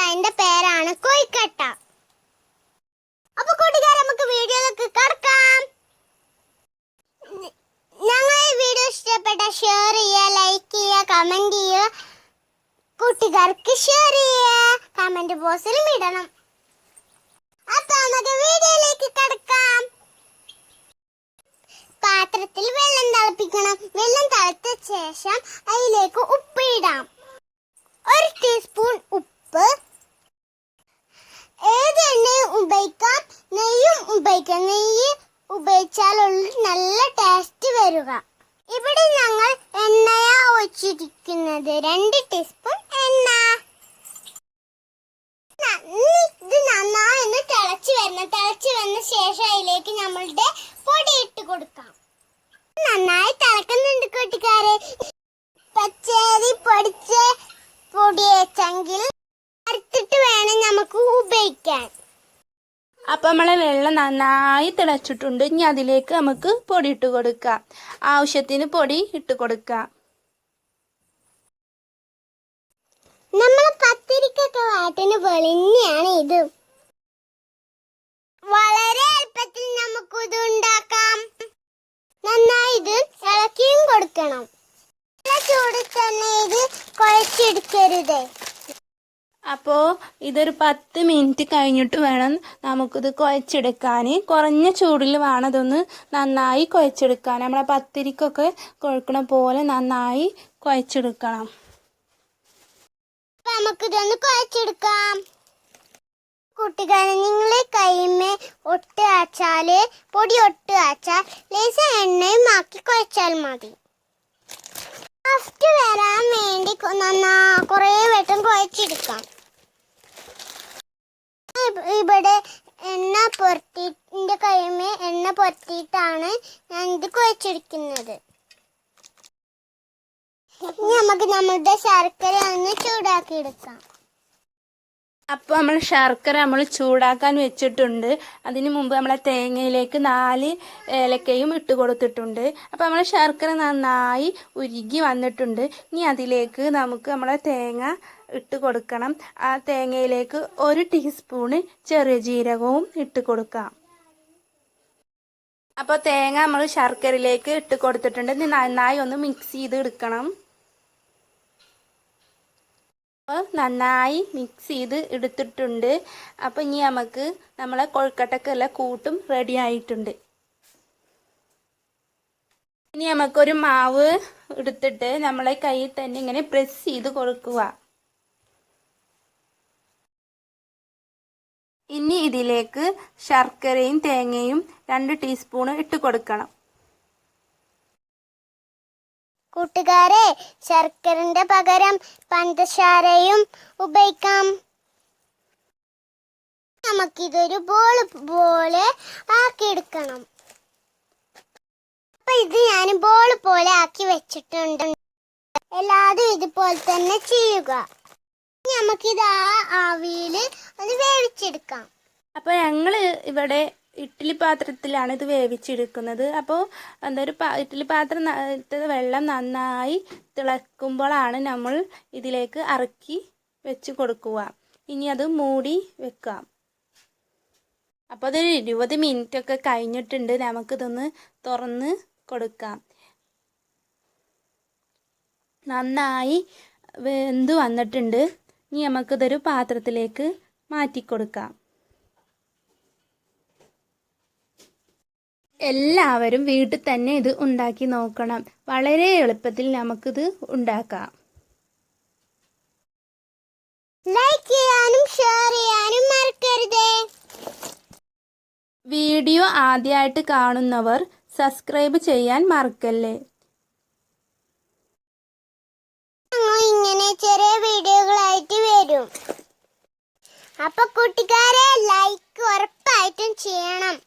അതിന്റെ പേരാണ് കൊയ്ക്കട്ട. അപ്പൊ കൂട്ടുകാരെ നമുക്ക് വീഡിയോയിലേക്ക് കടക്കാം. ഞങ്ങൾ ഈ വീഡിയോ ഇഷ്ടപ്പെട്ട ഷെയർ ചെയ്യുക, ലൈക്ക് ചെയ്യുക, കമന്റ് ചെയ്യുക, കൂട്ടുകാർക്ക് ഷെയർ ചെയ്യുക, കമന്റ് ബോക്സിലും ഇടണം. അപ്പൊ നമുക്ക് വീഡിയോയിലേക്ക് കടക്കാം. പാത്രത്തിൽ വെള്ളം തിളപ്പിക്കണം. വെള്ളം തിളച്ച ശേഷം അതിലേക്ക് ഉപ്പ് ഇടാം. 1 ടീസ്പൂൺ ഉപ്പ്. ഏത് എണ്ണയും ഉപയോഗിക്കാം, നെയ്യും ഉപയോഗിക്കാം. നെയ്യ് ഉപയോഗിച്ചാലുള്ള നല്ല ടേസ്റ്റ് വരിക. ഇവിടെ ഞങ്ങൾ എണ്ണയാ ഒഴിച്ചിരിക്കുന്നത്, 2 ടീസ്പൂൺ എണ്ണ. ഇത് നന്നായി ഒന്ന് തിളച്ച് വന്ന ശേഷം അതിലേക്ക് നമ്മളുടെ പൊടി ഇട്ട് കൊടുക്കാം. നന്നായി തിളക്കുന്നുണ്ട് കൂട്ടുകാരെ. പച്ചരി പൊടിച്ച പൊടി വെച്ചെങ്കിൽ അരത്തിട്ട് വേണം നമുക്ക് ഉപയോഗിക്കാൻ. അപ്പം നമ്മളെ വെള്ളം നന്നായി തിളച്ചിട്ടുണ്ട്. ഇനി അതിലേക്ക് നമുക്ക് പൊടി ഇട്ട് കൊടുക്കാം. ആവശ്യത്തിന് പൊടി ഇട്ട് കൊടുക്കാം. നമ്മളെ പത്തിരിക്കൊക്കെ വാട്ടിന് വെളിഞ്ഞാണ് ഇത്. വളരെ എളുപ്പത്തിൽ നമുക്ക് ഇത് ഉണ്ടാക്കാം. നന്നായി ഇത് ഇളക്കിയും കൊടുക്കണം. ചൂടിൽ തന്നെ ഇത് കുഴച്ചെടുക്കരുത്. അപ്പോൾ ഇതൊരു 10 മിനിറ്റ് കഴിഞ്ഞിട്ട് വേണം നമുക്കിത് കുഴച്ചെടുക്കാൻ. കുറഞ്ഞ ചൂടിൽ വേണം ഇതൊന്ന് നന്നായി കുഴച്ചെടുക്കാൻ. നമ്മളെ പത്തിരിക്കൊക്കെ കുഴക്കണ പോലെ നന്നായി കുഴച്ചെടുക്കണം. നമുക്കിതൊന്ന് കുഴച്ചെടുക്കാം. കൂട്ടുകാരെ, നിങ്ങൾ കൈമേ ഒട്ട് ആച്ചാല് പൊടി ഒട്ട് ആച്ചാൽ ലേശ എണ്ണയും ആക്കി കുഴച്ചാൽ മതി. സോഫ്റ്റ് വരാൻ വേണ്ടി കുറേ വട്ടം കുഴച്ചെടുക്കാം. ഇവിടെ എന്റെ കൈമേ എണ്ണ പുരട്ടിയിട്ടാണ് ഞാൻ ഇത് കുഴച്ചെടുക്കുന്നത്. ഇനി നമുക്ക് നമ്മളുടെ ശർക്കര ഒന്ന് ചൂടാക്കി എടുക്കാം. അപ്പോൾ നമ്മൾ ശർക്കര ചൂടാക്കാൻ വെച്ചിട്ടുണ്ട്. അതിന് മുമ്പ് നമ്മളെ തേങ്ങയിലേക്ക് 4 ഏലക്കയും ഇട്ട് കൊടുത്തിട്ടുണ്ട്. അപ്പോൾ നമ്മൾ ശർക്കര നന്നായി ഉരുകി വന്നിട്ടുണ്ട്. ഇനി അതിലേക്ക് നമുക്ക് നമ്മളെ തേങ്ങ ഇട്ട് കൊടുക്കണം. ആ തേങ്ങയിലേക്ക് 1 ടീസ്പൂണ് ചെറിയ ജീരകവും ഇട്ട് കൊടുക്കാം. അപ്പോൾ തേങ്ങ നമ്മൾ ശർക്കരയിലേക്ക് ഇട്ട് കൊടുത്തിട്ടുണ്ട്. ഇനി നന്നായി ഒന്ന് മിക്സ് ചെയ്ത് എടുക്കണം. നന്നായി മിക്സ് ചെയ്ത് എടുത്തിട്ടുണ്ട്. അപ്പോൾ ഇനി നമുക്ക് നമ്മളെ കൊഴുക്കട്ടയ്ക്കുള്ള കൂട്ടും റെഡി ആയിട്ടുണ്ട്. ഇനി നമുക്കൊരു മാവ് എടുത്തിട്ട് നമ്മളെ കയ്യിൽ തന്നെ ഇങ്ങനെ പ്രസ് ചെയ്ത് കൊടുക്കുക. ഇനി ഇതിലേക്ക് ശർക്കരയും തേങ്ങയും 2 ടീസ്പൂൺ ഇട്ട് കൊടുക്കണം. കൂട്ടുകാരെ, ശർക്കരന്റെ പകരം പഞ്ചസാരയും ഉപയോഗിക്കാം. നമുക്കിതൊരു ബോൾ പോലെ ആക്കിയെടുക്കണം. അപ്പൊ ഇത് ഞാൻ ബോൾ പോലെ ആക്കി വെച്ചിട്ടുണ്ട്. എല്ലാതും ഇതുപോലെ തന്നെ ചെയ്യുക. നമുക്കിത് ആവിയിൽ ഒന്ന് വേവിച്ചെടുക്കാം. അപ്പോൾ ഞങ്ങൾ ഇവിടെ ഇഡ്ഡലി പാത്രത്തിലാണ് ഇത് വേവിച്ചെടുക്കുന്നത്. അപ്പോൾ ഇഡ്ഡലി പാത്രത്തിൽ വെള്ളം നന്നായി തിളക്കുമ്പോഴാണ് നമ്മൾ ഇതിലേക്ക് ഇറക്കി വെച്ച് കൊടുക്കുക. ഇനി അത് മൂടി വെക്കാം. അപ്പോൾ അതൊരു 20 മിനിറ്റൊക്കെ കഴിഞ്ഞിട്ടുണ്ട്. നമുക്കിതൊന്ന് തുറന്ന് കൊടുക്കാം. നന്നായി വെന്ത് വന്നിട്ടുണ്ട്. ഇനി നമുക്കിതൊരു പാത്രത്തിലേക്ക് മാറ്റി കൊടുക്കാം. എല്ലാവരും വീട്ടിൽ തന്നെ ഇത് ഉണ്ടാക്കി നോക്കണം. വളരെ എളുപ്പത്തിൽ നമുക്കിത് ഉണ്ടാക്കാം. ലൈക്ക് ചെയ്യാനും ഷെയർ ചെയ്യാനും മറക്കരുത്. വീഡിയോ ആദ്യമായിട്ട് കാണുന്നവർ സബ്സ്ക്രൈബ് ചെയ്യാൻ മറക്കല്ലേ. ഇങ്ങനെ ചെറിയ വീഡിയോകളായിട്ട് വരും. അപ്പൊ കൂട്ടുകാരെ, ലൈക്ക് ഉറപ്പായിട്ടും ചെയ്യണം.